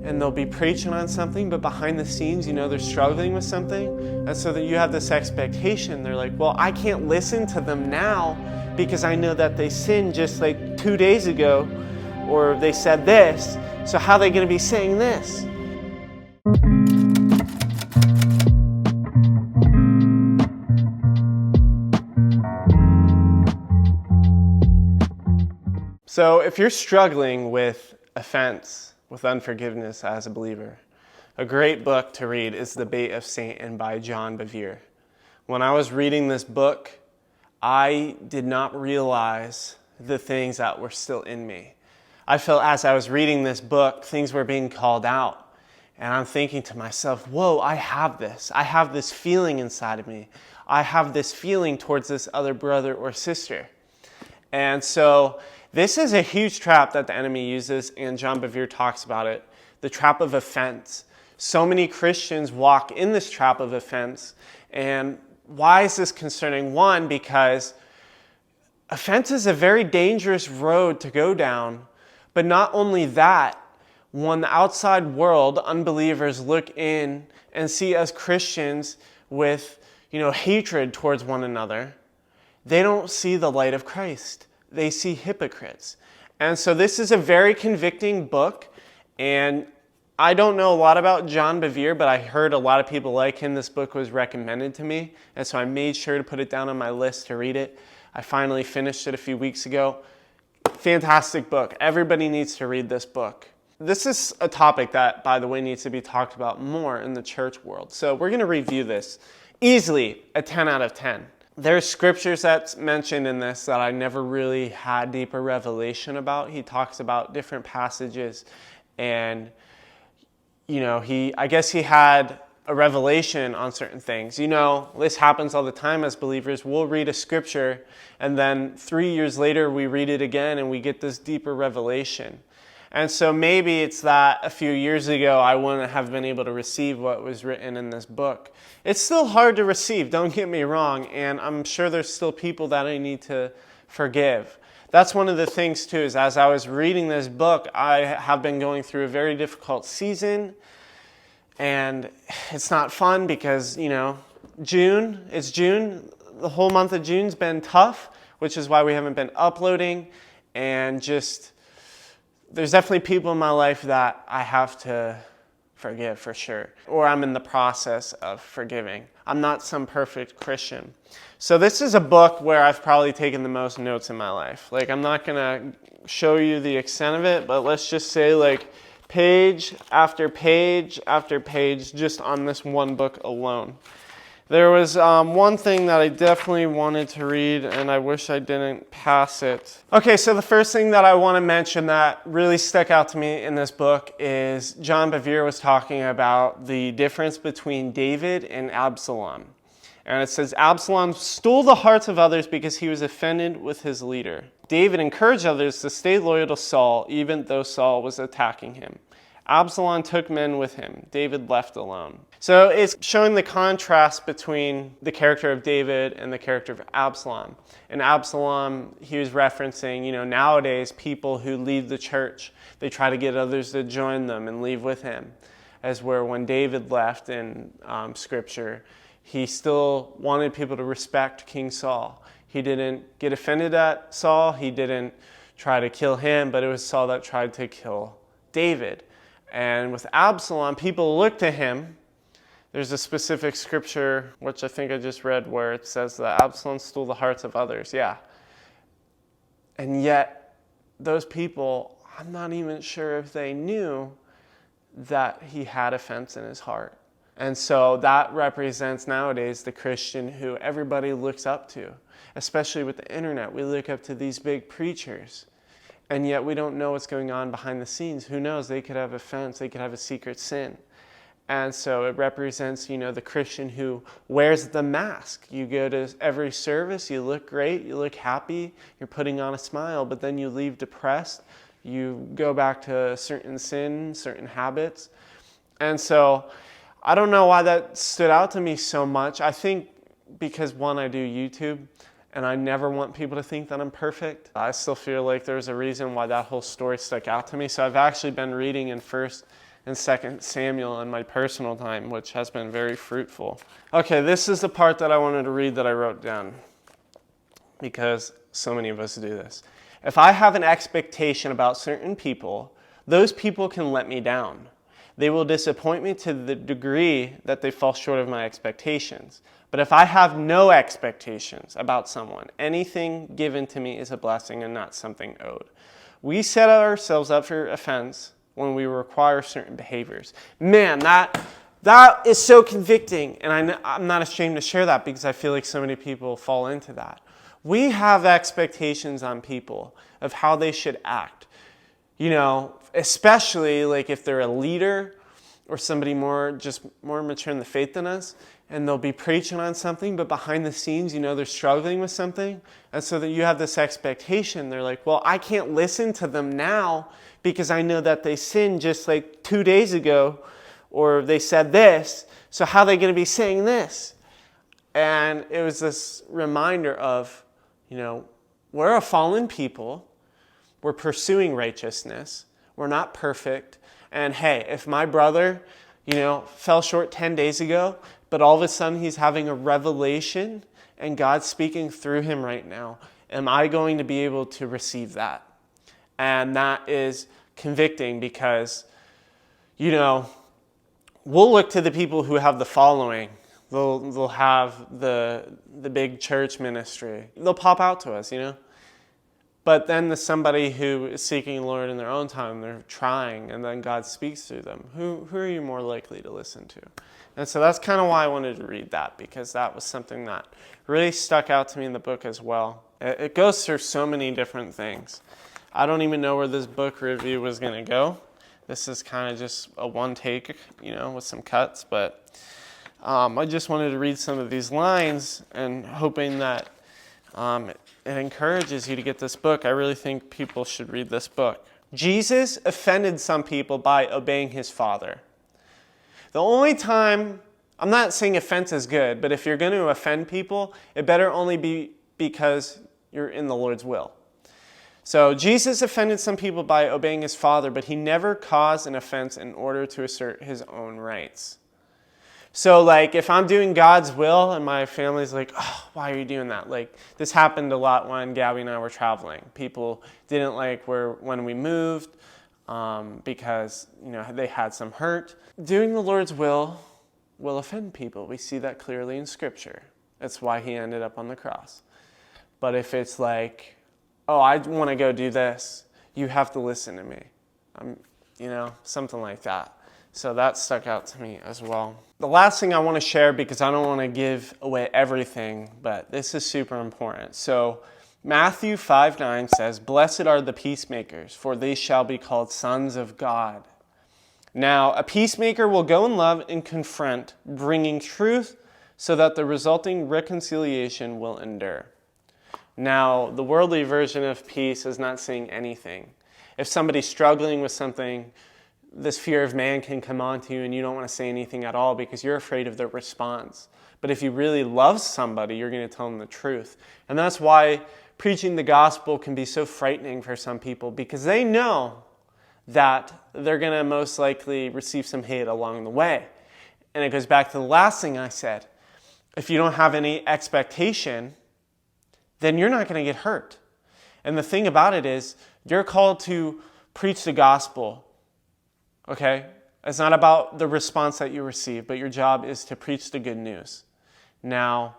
and they'll be preaching on something, but behind the scenes, they're struggling with something. And so that you have this expectation. They're like, well, I can't listen to them now because I know that they sinned just like 2 days ago, or they said this. So how are they going to be saying this? So if you're struggling with offense, with unforgiveness as a believer, a great book to read is The Bait of Satan by John Bevere. When I was reading this book, I did not realize the things that were still in me. I felt as I was reading this book, things were being called out. And I'm thinking to myself, whoa, I have this. I have this feeling inside of me. I have this feeling towards this other brother or sister. And so this is a huge trap that the enemy uses, and John Bevere talks about it, the trap of offense. So many Christians walk in this trap of offense. And why is this concerning? One, because offense is a very dangerous road to go down. But not only that, when the outside world, unbelievers, look in and see us Christians with, hatred towards one another, they don't see the light of Christ. They see hypocrites. And so this is a very convicting book. And I don't know a lot about John Bevere, but I heard a lot of people like him. This book was recommended to me. And so I made sure to put it down on my list to read it. I finally finished it a few weeks ago. Fantastic book. Everybody needs to read this book. This is a topic that, by the way, needs to be talked about more in the church world. So we're going to review this. Easily a 10 out of 10. There's scriptures that's mentioned in this that I never really had deeper revelation about. He talks about different passages, and I guess he had a revelation on certain things. This happens all the time as believers. We'll read a scripture, and then 3 years later we read it again and we get this deeper revelation. And so maybe it's that a few years ago I wouldn't have been able to receive what was written in this book. It's still hard to receive, don't get me wrong, and I'm sure there's still people that I need to forgive. That's one of the things too, is as I was reading this book, I have been going through a very difficult season, and it's not fun because, it's June, the whole month of June's been tough, which is why we haven't been uploading, and there's definitely people in my life that I have to forgive for sure, or I'm in the process of forgiving. I'm not some perfect Christian. So this is a book where I've probably taken the most notes in my life. I'm not going to show you the extent of it, but let's just say page after page after page just on this one book alone. There was one thing that I definitely wanted to read, and I wish I didn't pass it. Okay, so the first thing that I want to mention that really stuck out to me in this book is John Bevere was talking about the difference between David and Absalom. And it says, Absalom stole the hearts of others because he was offended with his leader. David encouraged others to stay loyal to Saul, even though Saul was attacking him. Absalom took men with him. David left alone. So it's showing the contrast between the character of David and the character of Absalom. And Absalom, he was referencing, nowadays people who leave the church, they try to get others to join them and leave with him. As where when David left in Scripture, he still wanted people to respect King Saul. He didn't get offended at Saul. He didn't try to kill him, but it was Saul that tried to kill David. And with Absalom, people look to him. There's a specific scripture, which I think I just read, where it says that Absalom stole the hearts of others. Yeah. And yet, those people, I'm not even sure if they knew that he had offense in his heart. And so that represents nowadays the Christian who everybody looks up to, especially with the internet. We look up to these big preachers. And yet we don't know what's going on behind the scenes. Who knows? They could have offense. They could have a secret sin. And so it represents, the Christian who wears the mask. You go to every service, you look great, you look happy, you're putting on a smile, but then you leave depressed. You go back to certain sin, certain habits. And so I don't know why that stood out to me so much. I think because, one, I do YouTube, and I never want people to think that I'm perfect. I still feel like there's a reason why that whole story stuck out to me. So I've actually been reading in 1 and 2 Samuel in my personal time, which has been very fruitful. Okay, this is the part that I wanted to read that I wrote down, because so many of us do this. If I have an expectation about certain people, those people can let me down. They will disappoint me to the degree that they fall short of my expectations. But if I have no expectations about someone, anything given to me is a blessing and not something owed. We set ourselves up for offense when we require certain behaviors. Man, that is so convicting, and I'm not ashamed to share that because I feel like so many people fall into that. We have expectations on people of how they should act. Especially like if they're a leader or somebody more mature in the faith than us, and they'll be preaching on something, but behind the scenes, they're struggling with something. And so that you have this expectation. They're like, well, I can't listen to them now because I know that they sinned just like 2 days ago, or they said this. So how are they going to be saying this? And it was this reminder of, we're a fallen people. We're pursuing righteousness. We're not perfect. And hey, if my brother, fell short 10 days ago, but all of a sudden he's having a revelation and God's speaking through him right now, am I going to be able to receive that? And that is convicting because, we'll look to the people who have the following. They'll have the big church ministry. They'll pop out to us, But then there's somebody who is seeking the Lord in their own time, they're trying, and then God speaks through them. Who are you more likely to listen to? And so that's kind of why I wanted to read that, because that was something that really stuck out to me in the book as well. It goes through so many different things. I don't even know where this book review was going to go. This is kind of just a one take, with some cuts, but I just wanted to read some of these lines and hoping that it encourages you to get this book. I really think people should read this book. Jesus offended some people by obeying his Father. The only time, I'm not saying offense is good, but if you're going to offend people, it better only be because you're in the Lord's will. So Jesus offended some people by obeying his Father, but he never caused an offense in order to assert his own rights. So like if I'm doing God's will and my family's like, oh, why are you doing that? Like this happened a lot when Gabby and I were traveling. People didn't like when we moved because they had some hurt. Doing the Lord's will offend people. We see that clearly in Scripture. That's why he ended up on the cross. But if it's like, oh, I want to go do this, you have to listen to me. Something like that. So that stuck out to me as well. The last thing I want to share, because I don't want to give away everything, but this is super important. So Matthew 5:9 says, "Blessed are the peacemakers, for they shall be called sons of God." Now, a peacemaker will go in love and confront, bringing truth so that the resulting reconciliation will endure. Now, the worldly version of peace is not saying anything. If somebody's struggling with something, this fear of man can come onto you and you don't want to say anything at all because you're afraid of their response. But if you really love somebody, you're going to tell them the truth. And that's why preaching the gospel can be so frightening for some people, because they know that they're going to most likely receive some hate along the way. And it goes back to the last thing I said. If you don't have any expectation, then you're not going to get hurt. And the thing about it is, you're called to preach the gospel. Okay? It's not about the response that you receive, but your job is to preach the good news. Now,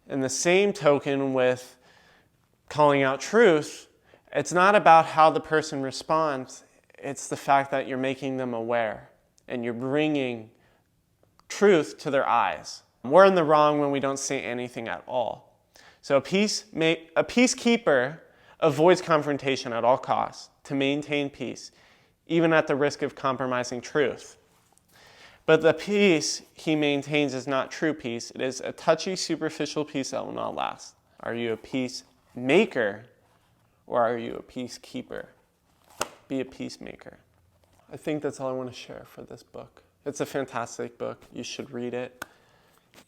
in the same token with calling out truth, it's not about how the person responds. It's the fact that you're making them aware and you're bringing truth to their eyes. We're in the wrong when we don't say anything at all. So a peacekeeper avoids confrontation at all costs to maintain peace, even at the risk of compromising truth. But the peace he maintains is not true peace. It is a touchy, superficial peace that will not last. Are you a peacemaker or are you a peacekeeper? Be a peacemaker. I think that's all I want to share for this book. It's a fantastic book. You should read it.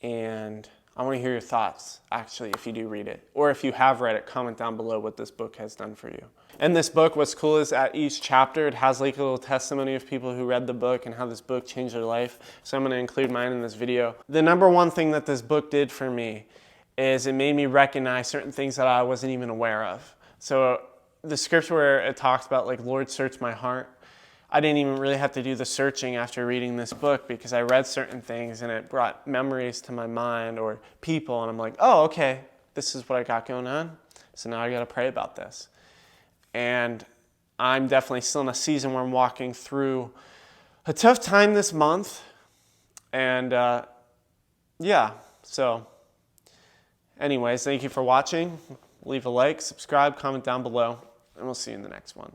And I want to hear your thoughts, actually, if you do read it. Or if you have read it, comment down below what this book has done for you. And this book, what's cool is at each chapter, it has like a little testimony of people who read the book and how this book changed their life. So I'm going to include mine in this video. The number one thing that this book did for me is it made me recognize certain things that I wasn't even aware of. So the scripture where it talks about like, Lord, search my heart. I didn't even really have to do the searching after reading this book because I read certain things and it brought memories to my mind or people, and I'm like, oh, okay, this is what I got going on. So now I got to pray about this. And I'm definitely still in a season where I'm walking through a tough time this month. And yeah, so anyways, thank you for watching. Leave a like, subscribe, comment down below, and we'll see you in the next one.